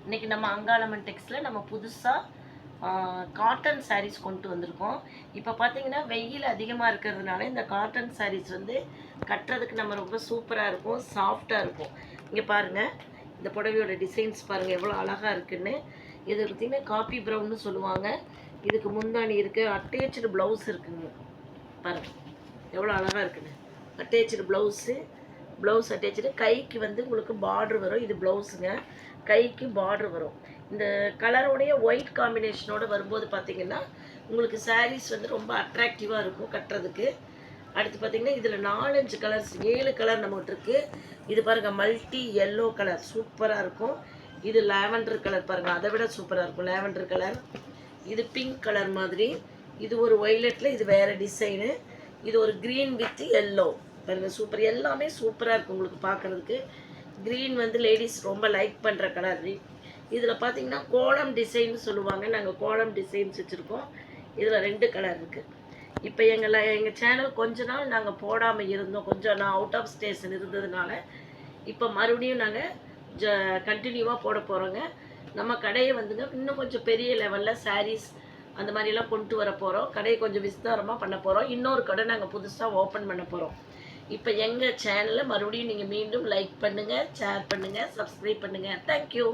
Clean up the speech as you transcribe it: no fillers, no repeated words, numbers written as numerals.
இன்றைக்கி நம்ம அங்காளம்மன் டெக்ஸ்டில் நம்ம புதுசாக காட்டன் சாரீஸ் கொண்டு வந்திருக்கோம். இப்போ பார்த்தீங்கன்னா வெயில் அதிகமாக இருக்கிறதுனால இந்த காட்டன் சாரீஸ் வந்து கட்டுறதுக்கு நம்ம ரொம்ப சூப்பராக இருக்கும், சாஃப்டாக இருக்கும். இங்கே பாருங்கள், இந்த புடவையோட டிசைன்ஸ் பாருங்கள் எவ்வளோ அழகாக இருக்குதுன்னு. இது பார்த்திங்கன்னா காப்பி ப்ரௌன்னு சொல்லுவாங்க. இதுக்கு முந்தாணி இருக்குது, அட்டேச்சு ப்ளவுஸ் இருக்குங்க. பாருங்கள் எவ்வளோ அழகாக இருக்குன்னு. Attach blouse attach. கைக்கு வந்து உங்களுக்கு பார்ட்ரு வரும். இது ப்ளவுஸுங்க, கைக்கு பார்ட்ரு வரும். இந்த கலரோடைய ஒயிட் காம்பினேஷனோடு வரும்போது பார்த்திங்கன்னா உங்களுக்கு சாரீஸ் வந்து ரொம்ப அட்ராக்டிவாக இருக்கும் கட்டுறதுக்கு. அடுத்து பார்த்திங்கன்னா இதில் 4-5 கலர்ஸ் 7 கலர் நம்மகிட்ட இருக்குது. இது பாருங்கள் மல்டி எல்லோ கலர் சூப்பராக இருக்கும். இது லாவெண்டர் கலர் பாருங்கள், அதை விட சூப்பராக இருக்கும் லாவெண்டர் கலர். இது பிங்க் கலர் மாதிரி. இது ஒரு ஒய்லெட்டில், இது வேறு டிசைனு. இது ஒரு க்ரீன் வித் எல்லோ பாருங்கள், சூப்பர். எல்லாமே சூப்பராக இருக்கும் உங்களுக்கு பார்க்குறதுக்கு. க்ரீன் வந்து லேடிஸ் ரொம்ப லைக் பண்ணுற கலர். இதில் பார்த்தீங்கன்னா கோலம் டிசைன்னு சொல்லுவாங்க. நாங்கள் கோலம் டிசைன்ஸ் வச்சுருக்கோம். இதில் 2 கலர் இருக்குது. இப்போ எங்கள் சேனல் கொஞ்ச நாள் நாங்கள் போடாமல் இருந்தோம். கொஞ்சம் நான் அவுட் ஆஃப் ஸ்டேஷன் இருந்ததுனால இப்போ மறுபடியும் நாங்கள் கண்டினியூவாக போட போகிறோங்க. நம்ம கடையை வந்துங்க இன்னும் கொஞ்சம் பெரிய லெவலில் சாரீஸ் அந்த மாதிரிலாம் கொண்டு வர போகிறோம். கடையை கொஞ்சம் விஸ்தாரமாக பண்ண போகிறோம். இன்னொரு கடை நாங்கள் புதுசாக ஓப்பன் பண்ண போகிறோம். இப்போ எங்கள் சேனலை மறுபடியும் நீங்கள் மீண்டும் லைக் பண்ணுங்கள், ஷேர் பண்ணுங்கள், சப்ஸ்கிரைப் பண்ணுங்கள். தேங்க்யூ.